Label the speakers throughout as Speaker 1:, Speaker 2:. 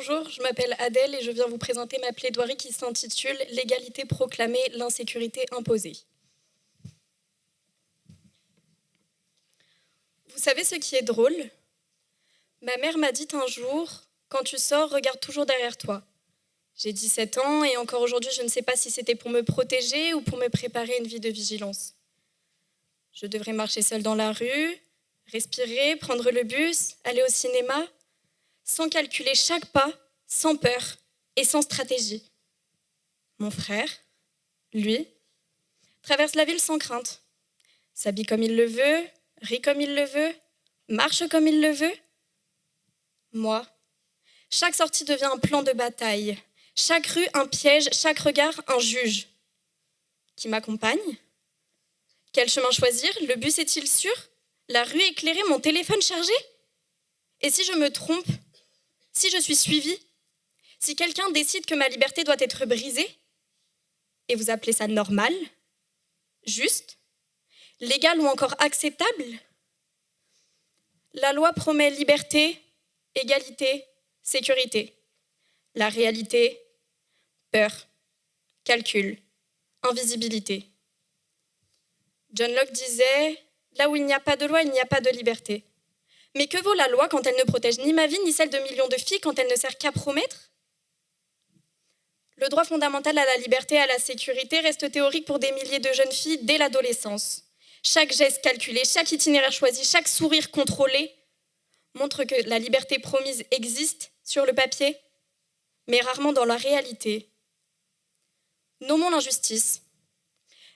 Speaker 1: Bonjour, je m'appelle Adèle et je viens vous présenter ma plaidoirie qui s'intitule « L'égalité proclamée, l'insécurité imposée ». Vous savez ce qui est drôle ? Ma mère m'a dit un jour « Quand tu sors, regarde toujours derrière toi ». J'ai 17 ans et encore aujourd'hui, je ne sais pas si c'était pour me protéger ou pour me préparer une vie de vigilance. Je devrais marcher seule dans la rue, respirer, prendre le bus, aller au cinéma, sans calculer chaque pas, sans peur et sans stratégie. Mon frère, lui, traverse la ville sans crainte, s'habille comme il le veut, rit comme il le veut, marche comme il le veut. Moi, chaque sortie devient un plan de bataille, chaque rue un piège, chaque regard un juge. Qui m'accompagne ? Quel chemin choisir ? Le bus est-il sûr ? La rue éclairée, mon téléphone chargé ? Et si je me trompe ? Si je suis suivie ? Si quelqu'un décide que ma liberté doit être brisée ? Et vous appelez ça normal ? Juste ? Légal ou encore acceptable ? La loi promet liberté, égalité, sécurité. La réalité, peur, calcul, invisibilité. John Locke disait « Là où il n'y a pas de loi, il n'y a pas de liberté ». Mais que vaut la loi quand elle ne protège ni ma vie, ni celle de millions de filles, quand elle ne sert qu'à promettre ? Le droit fondamental à la liberté et à la sécurité reste théorique pour des milliers de jeunes filles dès l'adolescence. Chaque geste calculé, chaque itinéraire choisi, chaque sourire contrôlé montre que la liberté promise existe sur le papier, mais rarement dans la réalité. Nommons l'injustice.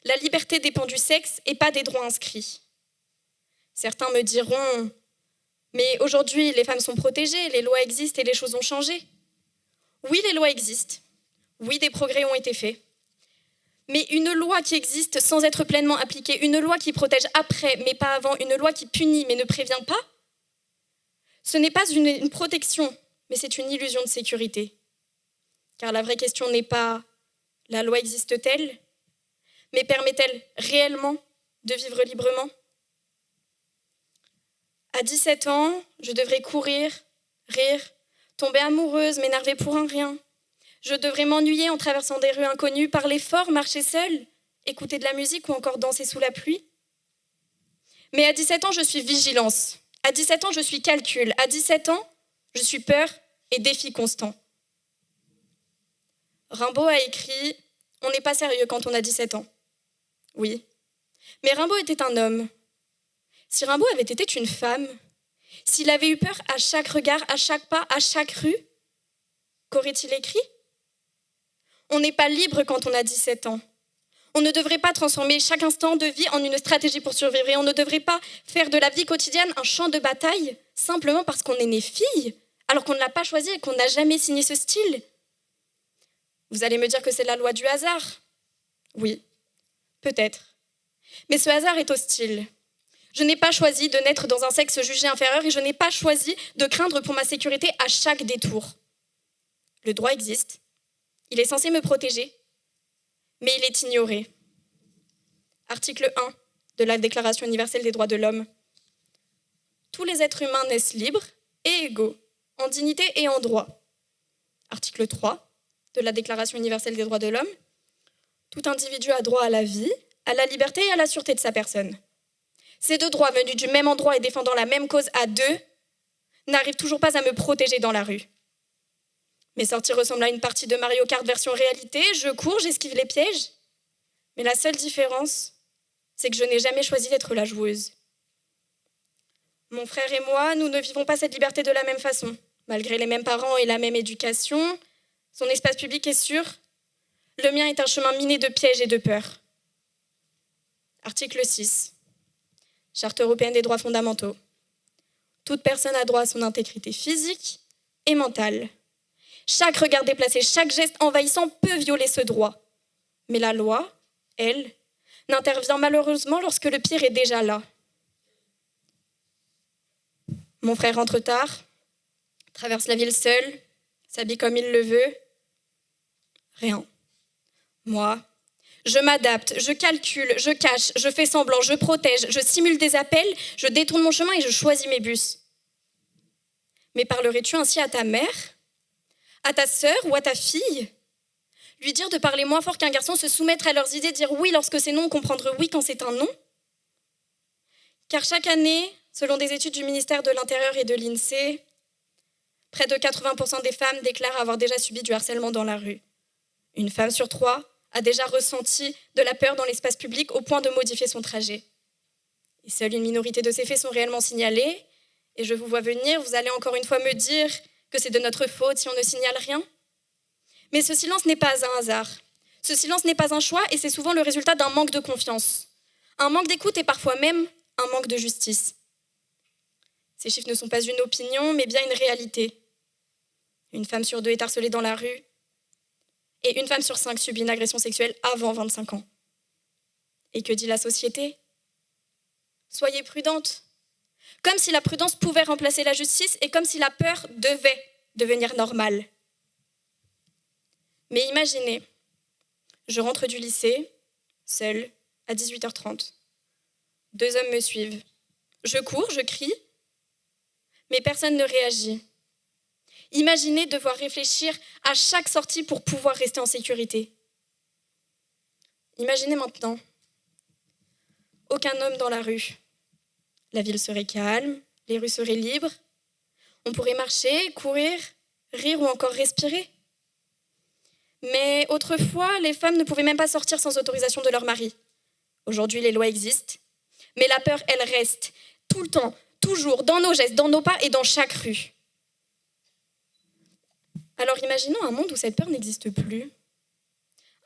Speaker 1: La liberté dépend du sexe et pas des droits inscrits. Certains me diront « Mais aujourd'hui, les femmes sont protégées, les lois existent et les choses ont changé. » Oui, les lois existent. Oui, des progrès ont été faits. Mais une loi qui existe sans être pleinement appliquée, une loi qui protège après mais pas avant, une loi qui punit mais ne prévient pas, ce n'est pas une protection, mais c'est une illusion de sécurité. Car la vraie question n'est pas « la loi existe-t-elle ?» mais permet-elle réellement de vivre librement ? À 17 ans, je devrais courir, rire, tomber amoureuse, m'énerver pour un rien. Je devrais m'ennuyer en traversant des rues inconnues, parler fort, marcher seule, écouter de la musique ou encore danser sous la pluie. Mais à 17 ans, je suis vigilance. À 17 ans, je suis calcul. À 17 ans, je suis peur et défi constant. Rimbaud a écrit « On n'est pas sérieux quand on a 17 ans ». Oui, mais Rimbaud était un homme. Si Rimbaud avait été une femme, s'il avait eu peur à chaque regard, à chaque pas, à chaque rue, qu'aurait-il écrit ? On n'est pas libre quand on a 17 ans. On ne devrait pas transformer chaque instant de vie en une stratégie pour survivre et on ne devrait pas faire de la vie quotidienne un champ de bataille simplement parce qu'on est né fille, alors qu'on ne l'a pas choisi et qu'on n'a jamais signé ce style. Vous allez me dire que c'est la loi du hasard ? Oui, peut-être. Mais ce hasard est hostile. Je n'ai pas choisi de naître dans un sexe jugé inférieur et je n'ai pas choisi de craindre pour ma sécurité à chaque détour. Le droit existe, il est censé me protéger, mais il est ignoré. Article 1 de la Déclaration universelle des droits de l'homme. Tous les êtres humains naissent libres et égaux, en dignité et en droit. Article 3 de la Déclaration universelle des droits de l'homme. Tout individu a droit à la vie, à la liberté et à la sûreté de sa personne. Ces deux droits venus du même endroit et défendant la même cause à deux n'arrivent toujours pas à me protéger dans la rue. Mes sorties ressemblent à une partie de Mario Kart version réalité, je cours, j'esquive les pièges. Mais la seule différence, c'est que je n'ai jamais choisi d'être la joueuse. Mon frère et moi, nous ne vivons pas cette liberté de la même façon. Malgré les mêmes parents et la même éducation, son espace public est sûr. Le mien est un chemin miné de pièges et de peurs. Article 6. Charte européenne des droits fondamentaux. Toute personne a droit à son intégrité physique et mentale. Chaque regard déplacé, chaque geste envahissant peut violer ce droit. Mais la loi, elle, n'intervient malheureusement lorsque le pire est déjà là. Mon frère rentre tard, traverse la ville seul, s'habille comme il le veut. Rien. Moi, je m'adapte, je calcule, je cache, je fais semblant, je protège, je simule des appels, je détourne mon chemin et je choisis mes bus. Mais parlerais-tu ainsi à ta mère ? à ta sœur ou à ta fille. Lui dire de parler moins fort qu'un garçon, se soumettre à leurs idées, dire oui lorsque c'est non, comprendre oui quand c'est un non. Car chaque année, selon des études du ministère de l'Intérieur et de l'INSEE, près de 80% des femmes déclarent avoir déjà subi du harcèlement dans la rue. Une femme sur 3 a déjà ressenti de la peur dans l'espace public au point de modifier son trajet. Et seule une minorité de ces faits sont réellement signalés. Et je vous vois venir, vous allez encore une fois me dire que c'est de notre faute si on ne signale rien. Mais ce silence n'est pas un hasard. Ce silence n'est pas un choix et c'est souvent le résultat d'un manque de confiance. Un manque d'écoute et parfois même un manque de justice. Ces chiffres ne sont pas une opinion, mais bien une réalité. Une femme sur 2 est harcelée dans la rue et une femme sur 5 subit une agression sexuelle avant 25 ans. Et que dit la société ? Soyez prudente. Comme si la prudence pouvait remplacer la justice et comme si la peur devait devenir normale. Mais imaginez, je rentre du lycée, seule, à 18h30. 2 hommes me suivent. Je cours, je crie, mais personne ne réagit. Imaginez devoir réfléchir à chaque sortie pour pouvoir rester en sécurité. Imaginez maintenant, aucun homme dans la rue. La ville serait calme, les rues seraient libres. On pourrait marcher, courir, rire ou encore respirer. Mais autrefois, les femmes ne pouvaient même pas sortir sans autorisation de leur mari. Aujourd'hui, les lois existent, mais la peur, elle reste tout le temps, toujours, dans nos gestes, dans nos pas et dans chaque rue. Alors imaginons un monde où cette peur n'existe plus.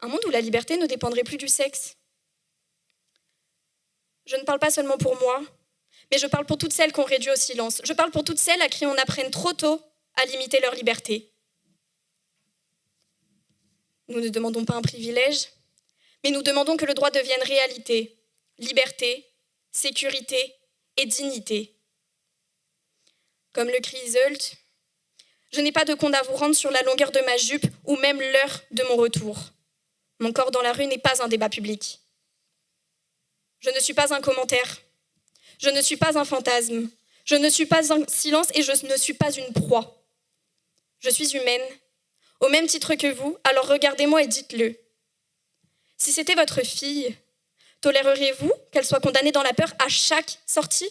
Speaker 1: Un monde où la liberté ne dépendrait plus du sexe. Je ne parle pas seulement pour moi, mais je parle pour toutes celles qu'on réduit au silence. Je parle pour toutes celles à qui on apprenne trop tôt à limiter leur liberté. Nous ne demandons pas un privilège, mais nous demandons que le droit devienne réalité, liberté, sécurité et dignité. Comme le crie Iseult, je n'ai pas de compte à vous rendre sur la longueur de ma jupe ou même l'heure de mon retour. Mon corps dans la rue n'est pas un débat public. Je ne suis pas un commentaire. Je ne suis pas un fantasme. Je ne suis pas un silence et je ne suis pas une proie. Je suis humaine, au même titre que vous, alors regardez-moi et dites-le. Si c'était votre fille, toléreriez-vous qu'elle soit condamnée dans la peur à chaque sortie ?